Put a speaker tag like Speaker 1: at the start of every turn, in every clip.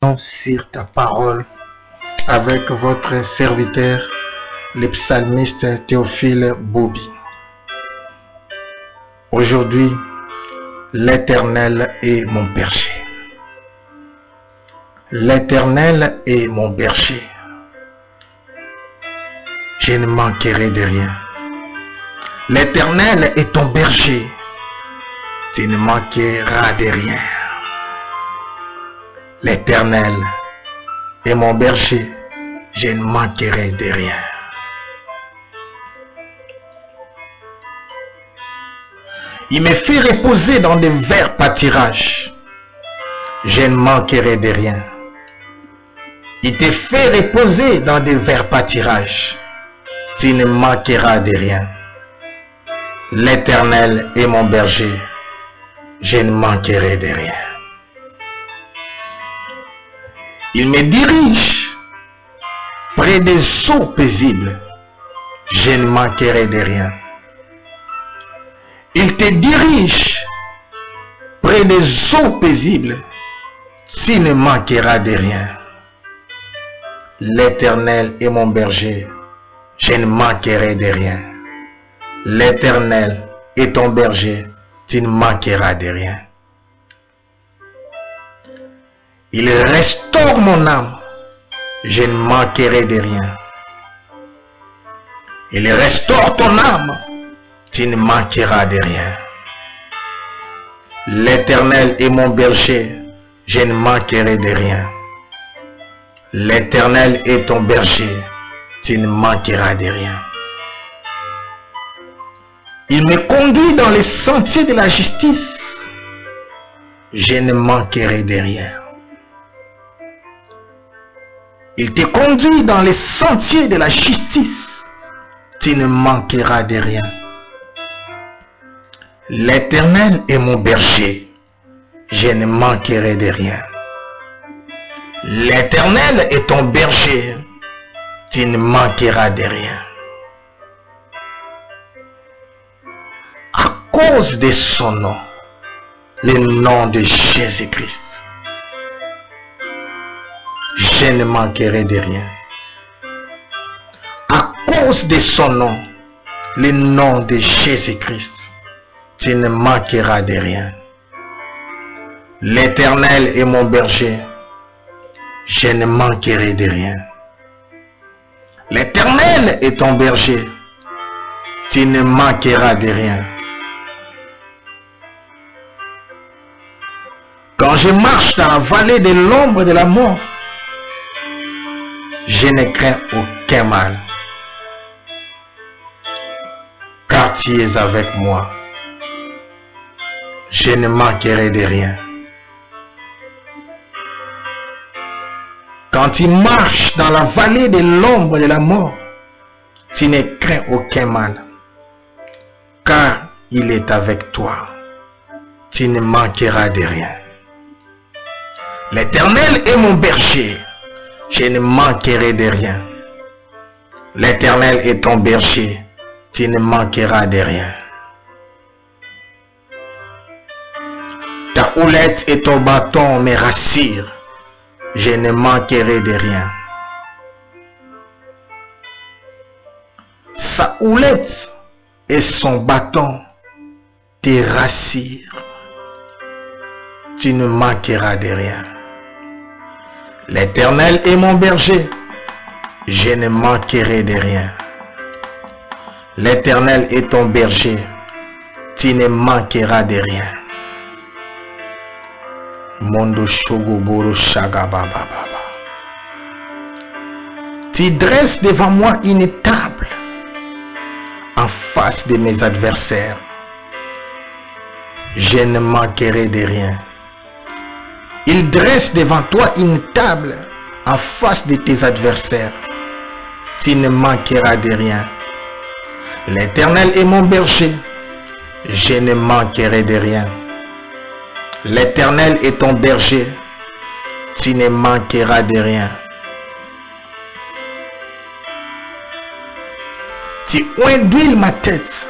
Speaker 1: Sur ta parole avec votre serviteur, le psalmiste Théophile Boubi. Aujourd'hui, l'Éternel est mon berger. L'Éternel est mon berger. Je ne manquerai de rien. L'Éternel est ton berger. Tu ne manqueras de rien. L'Éternel est mon berger, je ne manquerai de rien. Il me fait reposer dans de verts pâturages, je ne manquerai de rien. Il te fait reposer dans de verts pâturages, tu ne manqueras de rien. L'Éternel est mon berger, je ne manquerai de rien. Il me dirige près des eaux paisibles, je ne manquerai de rien. Il te dirige près des eaux paisibles, tu ne manqueras de rien. L'Éternel est mon berger, je ne manquerai de rien. L'Éternel est ton berger, tu ne manqueras de rien. Il restaure mon âme, je ne manquerai de rien. Il restaure ton âme, tu ne manqueras de rien. L'Éternel est mon berger, je ne manquerai de rien. L'Éternel est ton berger, tu ne manqueras de rien. Il me conduit dans les sentiers de la justice, je ne manquerai de rien. Il te conduit dans les sentiers de la justice, tu ne manqueras de rien. L'Éternel est mon berger, je ne manquerai de rien. L'Éternel est ton berger, tu ne manqueras de rien. À cause de son nom, le nom de Jésus-Christ, je ne manquerai de rien. À cause de son nom, le nom de Jésus-Christ, tu ne manqueras de rien. L'Éternel est mon berger, je ne manquerai de rien. L'Éternel est ton berger, tu ne manqueras de rien. Quand je marche dans la vallée de l'ombre de la mort, je ne crains aucun mal, car tu es avec moi. Je ne manquerai de rien. Quand tu marches dans la vallée de l'ombre de la mort, tu ne crains aucun mal, car il est avec toi. Tu ne manqueras de rien. L'Éternel est mon berger, je ne manquerai de rien. L'Éternel est ton berger, tu ne manqueras de rien. Ta houlette et ton bâton me rassurent, je ne manquerai de rien. Sa houlette et son bâton te rassurent, tu ne manqueras de rien. L'Éternel est mon berger, je ne manquerai de rien. L'Éternel est ton berger, tu ne manqueras de rien. Mondo Shogoboro Shagabababa. Tu dresses devant moi une table en face de mes adversaires. Je ne manquerai de rien. Il dresse devant toi une table en face de tes adversaires. Tu ne manqueras de rien. L'Éternel est mon berger, je ne manquerai de rien. L'Éternel est ton berger, tu ne manqueras de rien. Tu induis ma tête,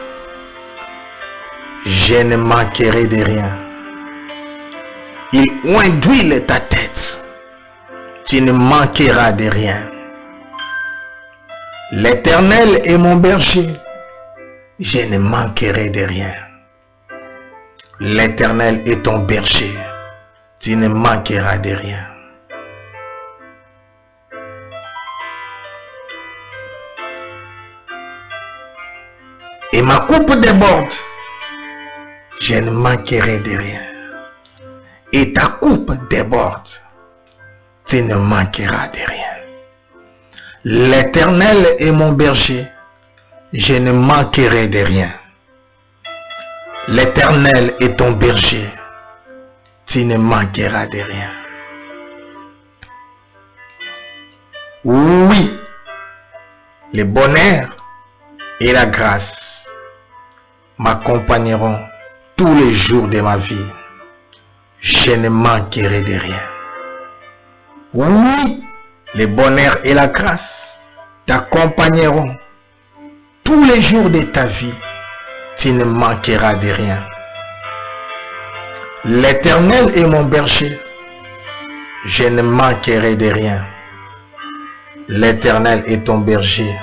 Speaker 1: je ne manquerai de rien. Il induit ta tête, tu ne manqueras de rien. L'Éternel est mon berger, je ne manquerai de rien. L'Éternel est ton berger, tu ne manqueras de rien. Et ma coupe déborde, je ne manquerai de rien. Et ta coupe déborde, tu ne manqueras de rien. L'Éternel est mon berger, je ne manquerai de rien. L'Éternel est ton berger, tu ne manqueras de rien. Oui, le bonheur et la grâce m'accompagneront tous les jours de ma vie. Je ne manquerai de rien. Oui, le bonheur et la grâce t'accompagneront tous les jours de ta vie. Tu ne manqueras de rien. L'Éternel est mon berger, je ne manquerai de rien. L'Éternel est ton berger,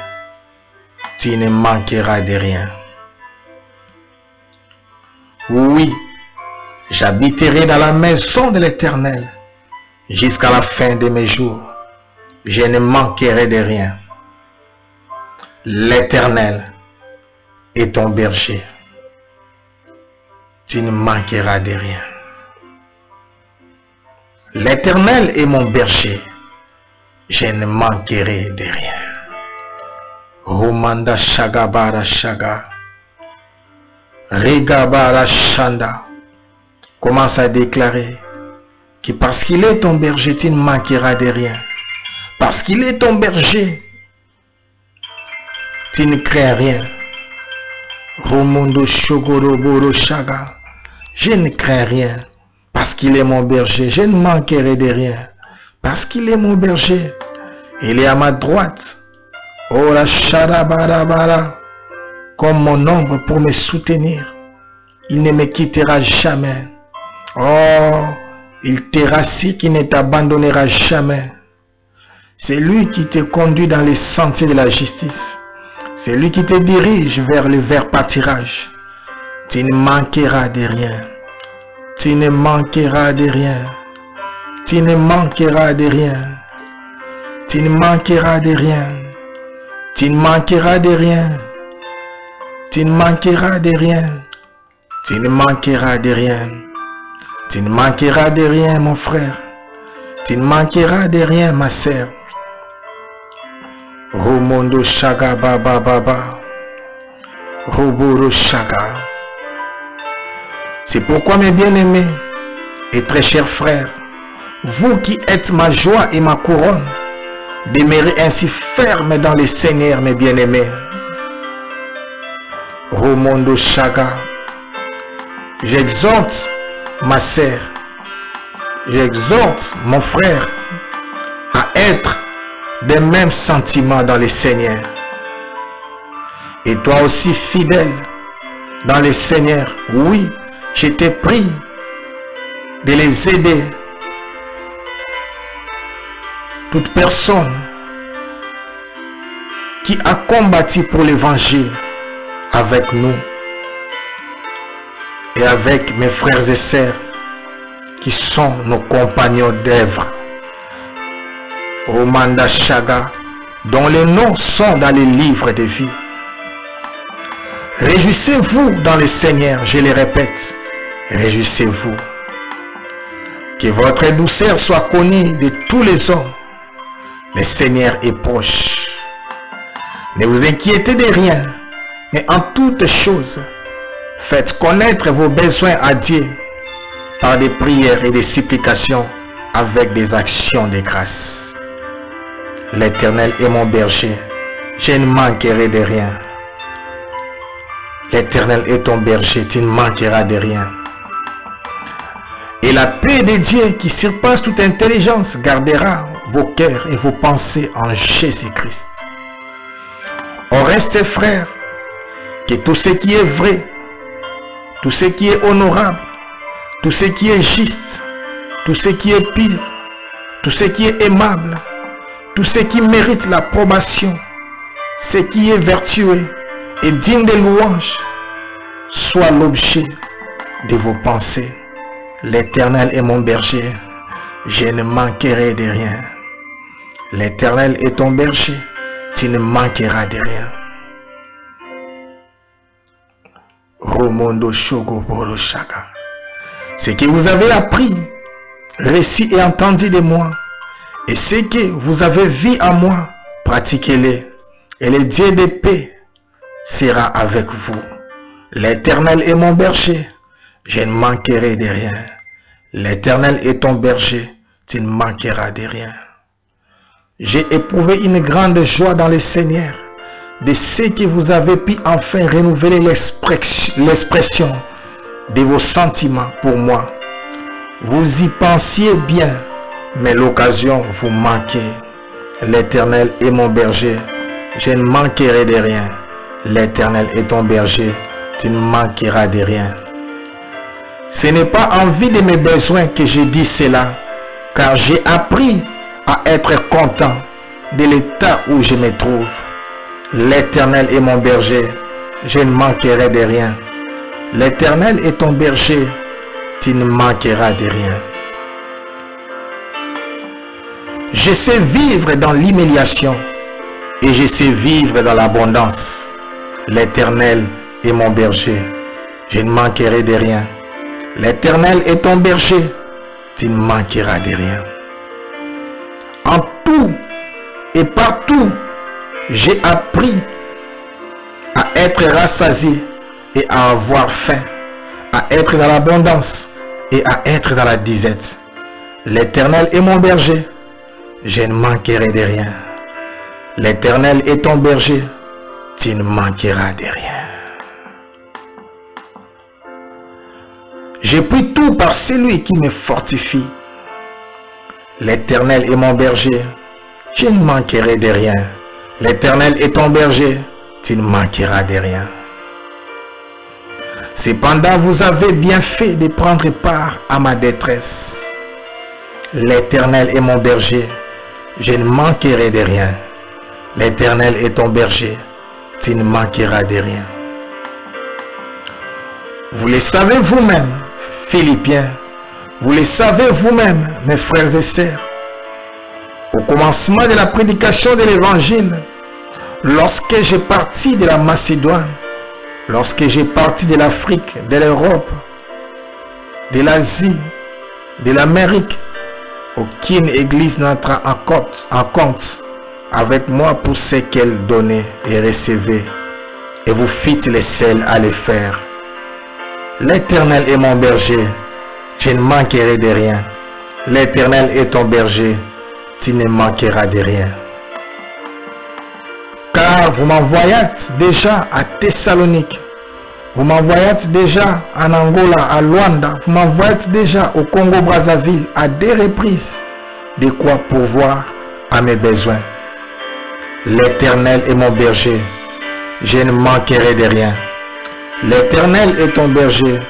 Speaker 1: tu ne manqueras de rien. Oui, j'habiterai dans la maison de l'Éternel jusqu'à la fin de mes jours. Je ne manquerai de rien. L'Éternel est ton berger. Tu ne manqueras de rien. L'Éternel est mon berger. Je ne manquerai de rien. Romanda Shagabara Shaga. Regabara Shanda. Commence à déclarer que parce qu'il est ton berger, tu ne manqueras de rien. Parce qu'il est ton berger, tu ne crains rien. Romondo Shogoroboro Shaga. Je ne crains rien. Parce qu'il est mon berger, je ne manquerai de rien. Parce qu'il est mon berger, il est à ma droite. Oh la Sharabarabara. Comme mon ombre pour me soutenir. Il ne me quittera jamais. Oh, il te rassure, qui ne t'abandonnera jamais. C'est lui qui te conduit dans les sentiers de la justice. C'est lui qui te dirige vers le vert pâturage. Tu ne manqueras de rien. Tu ne manqueras de rien. Tu ne manqueras de rien. Tu ne manqueras de rien. Tu ne manqueras de rien. Tu ne manqueras de rien. Tu ne manqueras de rien. Tu ne manqueras de rien, mon frère. Tu ne manqueras de rien, ma sœur. Romondo Shaga Baba Baba. Roboro Shaga. C'est pourquoi, mes bien-aimés et très chers frères, vous qui êtes ma joie et ma couronne, demeurez ainsi fermes dans le Seigneur, mes bien-aimés. Romondo Shaga. J'exhorte ma sœur, j'exhorte mon frère à être des mêmes sentiments dans le Seigneur. Et toi aussi fidèle dans le Seigneur, oui, je te prie de les aider. Toute personne qui a combattu pour l'évangile avec nous et avec mes frères et sœurs qui sont nos compagnons d'œuvre, Romanda Shaga, dont les noms sont dans les livres de vie. Réjouissez-vous dans le Seigneur, je le répète, réjouissez-vous. Que votre douceur soit connue de tous les hommes. Le Seigneur est proche. Ne vous inquiétez de rien, mais en toutes choses, faites connaître vos besoins à Dieu par des prières et des supplications avec des actions de grâce. L'Éternel est mon berger, je ne manquerai de rien. L'Éternel est ton berger, tu ne manqueras de rien. Et la paix de Dieu qui surpasse toute intelligence gardera vos cœurs et vos pensées en Jésus-Christ. Au reste, frères, que tout ce qui est vrai, tout ce qui est honorable, tout ce qui est juste, tout ce qui est pur, tout ce qui est aimable, tout ce qui mérite l'approbation, ce qui est vertueux et digne de louange, soit l'objet de vos pensées. L'Éternel est mon berger, je ne manquerai de rien. L'Éternel est ton berger, tu ne manqueras de rien. Romondo Shogo Bolo Shaka. Ce que vous avez appris, récit et entendu de moi, et ce que vous avez vu à moi, pratiquez-les, et le Dieu de paix sera avec vous. L'Éternel est mon berger, je ne manquerai de rien. L'Éternel est ton berger, tu ne manqueras de rien. J'ai éprouvé une grande joie dans le Seigneur, de ce que vous avez pu enfin renouveler l'expression de vos sentiments pour moi. Vous y pensiez bien, mais l'occasion vous manquait. L'Éternel est mon berger, je ne manquerai de rien. L'Éternel est ton berger, tu ne manqueras de rien. Ce n'est pas en vue de mes besoins que je dis cela, car j'ai appris à être content de l'état où je me trouve. L'Éternel est mon berger, je ne manquerai de rien. L'Éternel est ton berger, tu ne manqueras de rien. Je sais vivre dans l'humiliation et je sais vivre dans l'abondance. L'Éternel est mon berger, je ne manquerai de rien. L'Éternel est ton berger, tu ne manqueras de rien. En tout et partout, j'ai appris à être rassasié et à avoir faim, à être dans l'abondance et à être dans la disette. L'Éternel est mon berger, je ne manquerai de rien. L'Éternel est ton berger, tu ne manqueras de rien. J'ai pris tout par celui qui me fortifie. L'Éternel est mon berger, je ne manquerai de rien. L'Éternel est ton berger, tu ne manqueras de rien. Cependant, vous avez bien fait de prendre part à ma détresse. L'Éternel est mon berger, je ne manquerai de rien. L'Éternel est ton berger, tu ne manqueras de rien. Vous le savez vous-même, Philippiens, vous le savez vous-même, mes frères et sœurs. Au commencement de la prédication de l'Évangile, lorsque j'ai parti de la Macédoine, lorsque j'ai parti de l'Afrique, de l'Europe, de l'Asie, de l'Amérique, aucune église n'entra en compte avec moi pour ce qu'elle donnait et recevait, et vous fîtes les seuls à le faire. L'Éternel est mon berger, je ne manquerai de rien. L'Éternel est ton berger, tu ne manqueras de rien. Car vous m'envoyâtes déjà à Thessalonique, vous m'envoyâtes déjà en Angola, à Luanda, vous m'envoyâtes déjà au Congo-Brazzaville à 2 reprises, de quoi pourvoir à mes besoins. L'Éternel est mon berger, je ne manquerai de rien. L'Éternel est ton berger,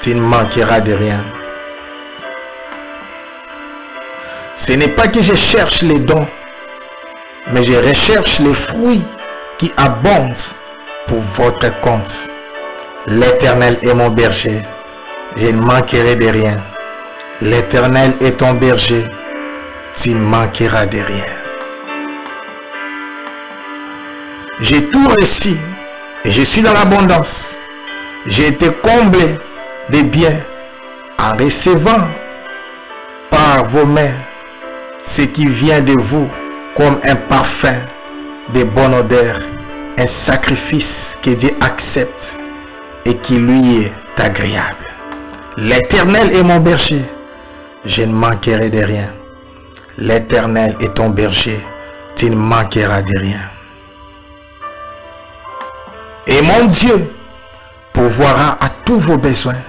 Speaker 1: tu ne manqueras de rien. Ce n'est pas que je cherche les dons, mais je recherche les fruits qui abondent pour votre compte. L'Éternel est mon berger, je ne manquerai de rien. L'Éternel est ton berger, tu ne manqueras de rien. J'ai tout réussi et je suis dans l'abondance. J'ai été comblé de biens en recevant par vos mains ce qui vient de vous comme un parfum de bonne odeur, un sacrifice que Dieu accepte et qui lui est agréable. L'Éternel est mon berger, je ne manquerai de rien. L'Éternel est ton berger, tu ne manqueras de rien. Et mon Dieu pourvoira à tous vos besoins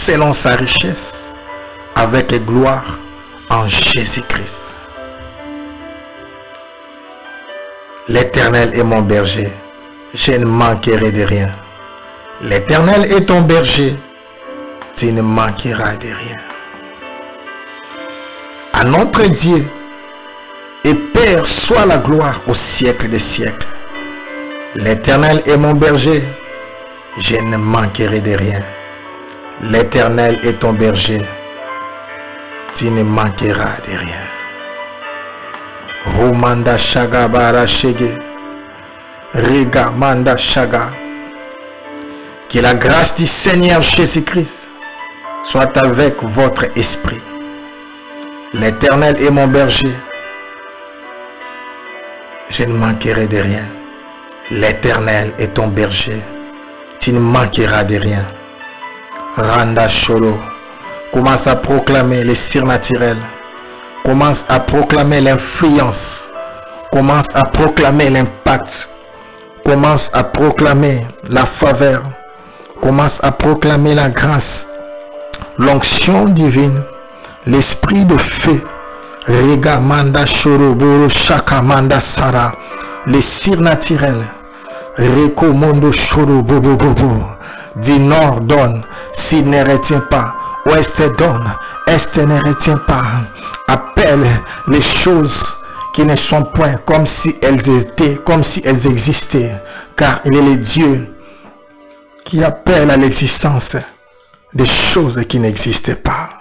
Speaker 1: selon sa richesse avec gloire en Jésus-Christ. L'Éternel est mon berger, je ne manquerai de rien. L'Éternel est ton berger, tu ne manqueras de rien. À notre Dieu et Père soit la gloire au siècle des siècles. L'Éternel est mon berger, je ne manquerai de rien. L'Éternel est ton berger, tu ne manqueras de rien. Romanda Shaga Bara Shege, Riga Manda Shaga. Que la grâce du Seigneur Jésus-Christ soit avec votre esprit. L'Éternel est mon berger, je ne manquerai de rien. L'Éternel est ton berger, tu ne manqueras de rien. Randa Sholo, commence à proclamer les surnaturels, commence à proclamer l'influence, commence à proclamer l'impact, commence à proclamer la faveur, commence à proclamer la grâce, l'onction divine, l'esprit de feu. Rega Manda Shoro Boro Shaka Manda Sara, les surnaturels. Reko Mondo Shoro Bobo Bobo. Du nord donne, s'il ne retient pas. Ouest donne, est ne retient pas. Appelle les choses qui ne sont point comme si elles étaient, comme si elles existaient. Car il est le Dieu qui appelle à l'existence des choses qui n'existaient pas.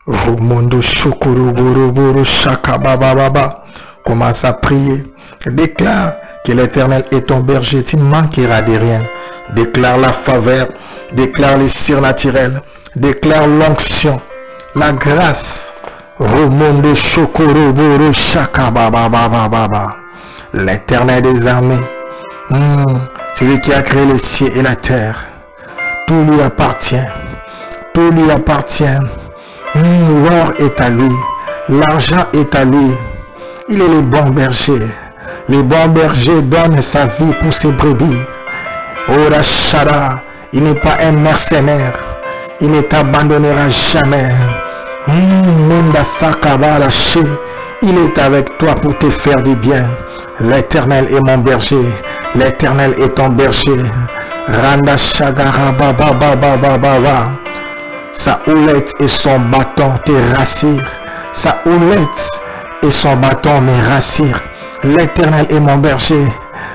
Speaker 1: Romondo Shokoro Boro Boro Shaka Baba Baba. Commence à prier. Déclare que l'Éternel est ton berger, tu ne manqueras de rien. Déclare la faveur, déclare les surnaturels, déclare l'onction, la grâce. Romondo Shokoro Boro Shaka Baba Baba Baba. L'Éternel des armées, celui qui a créé les cieux et la terre, tout lui appartient, tout lui appartient. L'or est à lui, l'argent est à lui. Il est le bon berger. Le bon berger donne sa vie pour ses brebis. Ora Shara, il n'est pas un mercenaire. Il ne t'abandonnera jamais. Menda Sakaba Laché, il est avec toi pour te faire du bien. L'Éternel est mon berger. L'Éternel est ton berger. Randa Shagara Baba Baba Baba. Sa houlette et son bâton te rassurent. Sa houlette et son bâton me rassurent. L'Éternel est mon berger,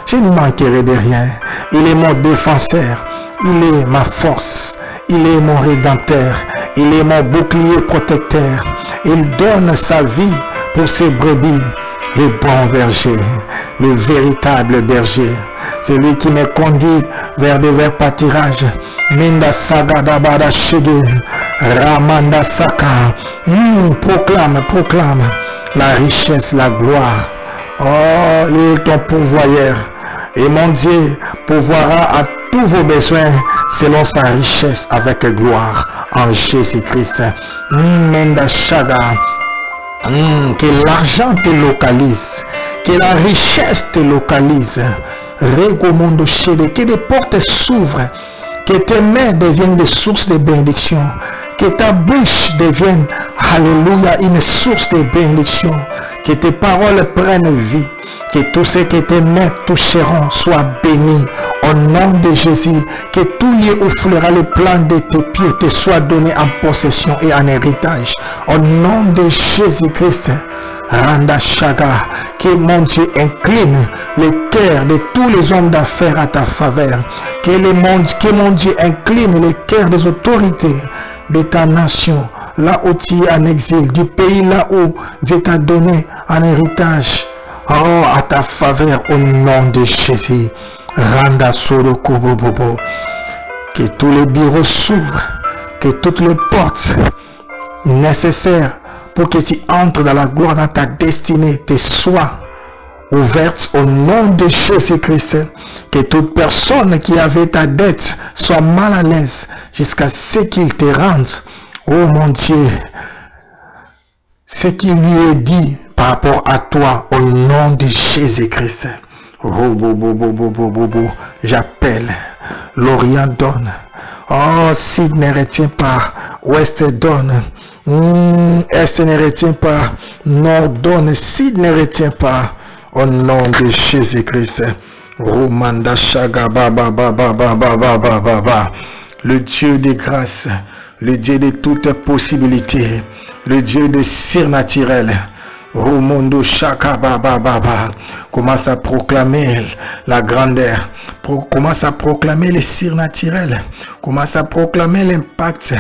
Speaker 1: je ne manquerai de rien. Il est mon défenseur, il est ma force, il est mon rédempteur, il est mon bouclier protecteur. Il donne sa vie pour ses brebis. Le bon berger, le véritable berger, celui qui me conduit vers des verts pâturages. Minda Sagadabada Shege, Ramanda Saka. Proclame la richesse, la gloire. Oh, il est ton pourvoyeur. Et mon Dieu pourvoira à tous vos besoins selon sa richesse avec gloire en Jésus-Christ. Minda Shaga. Que l'argent te localise, que la richesse te localise. Regomondo Shede, que des portes s'ouvrent, que tes mains deviennent des sources de bénédiction, que ta bouche devienne, alléluia, une source de bénédiction, que tes paroles prennent vie, que tout ce que tes mains toucheront soit béni au nom de Jésus, que tout lieu où fleura le plan de tes pieds te soit donné en possession et en héritage au nom de Jésus-Christ. Randa Shaga, que mon Dieu incline le cœur de tous les hommes d'affaires à ta faveur, que mon Dieu incline le cœur des autorités de ta nation, là où tu es en exil, du pays là où Dieu t'a donné en héritage. Oh, à ta faveur au nom de Jésus. Randa Soroko Bobo. Que tous les bureaux s'ouvrent, que toutes les portes nécessaires pour que tu entres dans la gloire, dans ta destinée, te soient ouvertes au nom de Jésus-Christ. Que toute personne qui avait ta dette soit mal à l'aise jusqu'à ce qu'il te rende. Oh mon Dieu, ce qui lui est dit par rapport à toi au nom de Jésus-Christ. J'appelle, l'Orient donne. Oh, Sud ne retient pas, Ouest donne. Est ne retient pas, Nord donne, Sud ne retient pas. Au nom de Jésus-Christ. Romanda Shaga Baba Baba Baba Baba Baba. Le Dieu de grâce, le Dieu de toutes possibilités. le Dieu de surnaturel. Romondo Shaka Baba Baba. Commence à proclamer la grandeur. Commence à proclamer les surnaturels. Commence à proclamer l'impact.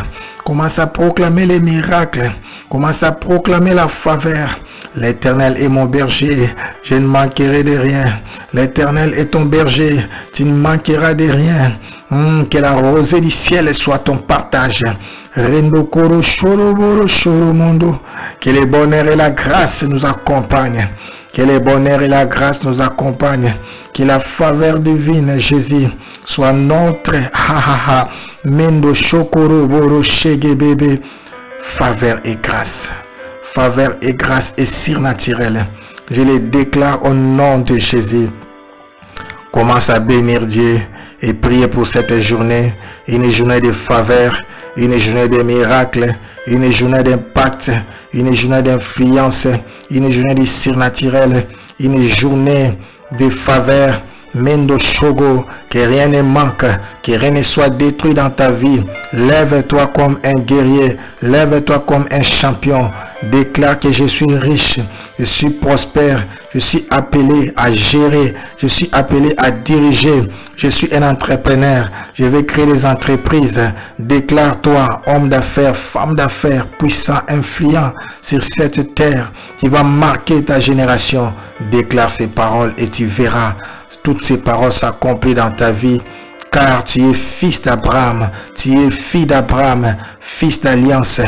Speaker 1: Commence à proclamer les miracles. Commence à proclamer la faveur. L'Éternel est mon berger, je ne manquerai de rien. L'Éternel est ton berger, tu ne manqueras de rien. Que la rosée du ciel soit ton partage. Que le bonheur et la grâce nous accompagnent. Que le bonheur et la grâce nous accompagnent. Que la faveur divine, Jésus, soit notre Mendo Shokoro Boro Shege Bebe. Faveur et grâce. Faveur et grâce est surnaturelle. Je les déclare au nom de Jésus. Commence à bénir Dieu et prier pour cette journée. Une journée de faveur, une journée de miracles, une journée d'impact, une journée d'influence, une journée de surnaturel, une journée de faveur. Mendo Shogo, que rien ne manque, que rien ne soit détruit dans ta vie. Lève-toi comme un guerrier, lève-toi comme un champion. Déclare que je suis riche, je suis prospère, je suis appelé à gérer, je suis appelé à diriger, je suis un entrepreneur, je vais créer des entreprises. Déclare-toi homme d'affaires, femme d'affaires, puissant, influent sur cette terre qui va marquer ta génération. Déclare ces paroles et tu verras toutes ces paroles s'accomplissent dans ta vie, car tu es fils d'Abraham, tu es fille d'Abraham, fils d'alliance,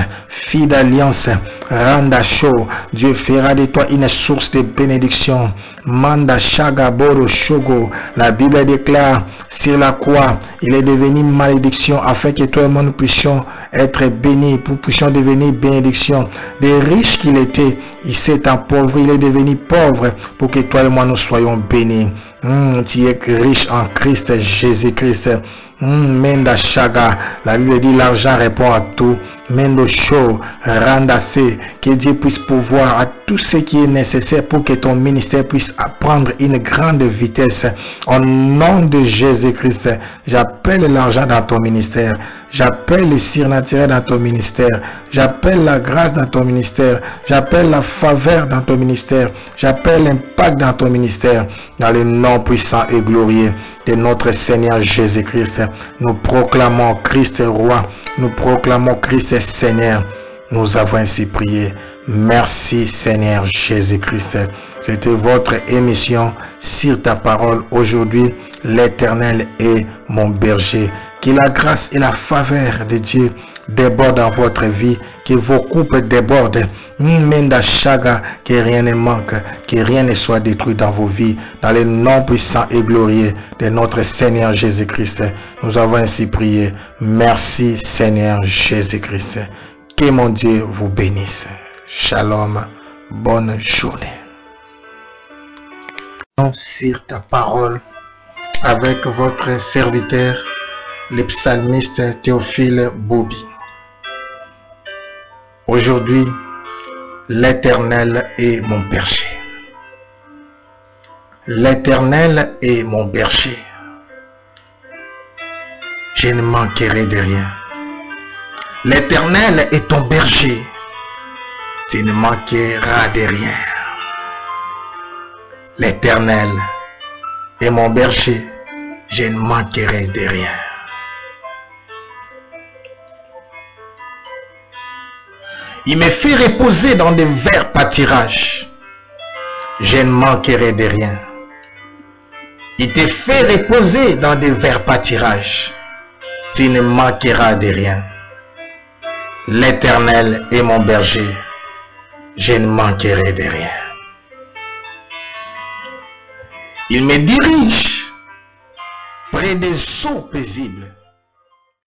Speaker 1: fille d'alliance. Randa Sho, Dieu fera de toi une source de bénédiction. Manda Shagaboro Shogo, la Bible déclare sur la croix, il est devenu malédiction afin que toi et moi nous puissions être bénis, pour puissions devenir bénédiction. Des riches qu'il était, il s'est appauvri, il est devenu pauvre pour que toi et moi nous soyons bénis. Tu es riche en Christ Jésus-Christ. Menda Shaga, la Bible dit l'argent répond à tout. Mendo Show, Randase, que Dieu puisse pouvoir à tout ce qui est nécessaire pour que ton ministère puisse prendre une grande vitesse. Au nom de Jésus-Christ, j'appelle l'argent dans ton ministère. J'appelle le surnaturel dans ton ministère. J'appelle la grâce dans ton ministère. J'appelle la faveur dans ton ministère. J'appelle l'impact dans ton ministère. Dans le nom puissant et glorieux de notre Seigneur Jésus-Christ, nous proclamons Christ roi. Nous proclamons Christ Seigneur. Nous avons ainsi prié. Merci Seigneur Jésus-Christ. C'était votre émission sur ta parole aujourd'hui. L'Éternel est mon berger. Que la grâce et la faveur de Dieu débordent dans votre vie. Que vos coupes débordent. Menda Shaga, que rien ne manque. Que rien ne soit détruit dans vos vies. Dans le nom puissant et glorieux de notre Seigneur Jésus-Christ. Nous avons ainsi prié. Merci Seigneur Jésus-Christ. Que mon Dieu vous bénisse. Shalom. Bonne journée. Sur ta parole avec votre serviteur, le psalmiste Théophile Bobi. Aujourd'hui, l'Éternel est mon berger. L'Éternel est mon berger. Je ne manquerai de rien. L'Éternel est ton berger. Tu ne manqueras de rien. L'Éternel est mon berger. Je ne manquerai de rien. Il me fait reposer dans de verts pâturages. Je ne manquerai de rien. Il te fait reposer dans de verts pâturages. Tu ne manqueras de rien. L'Éternel est mon berger. Je ne manquerai de rien. Il me dirige près des eaux paisibles.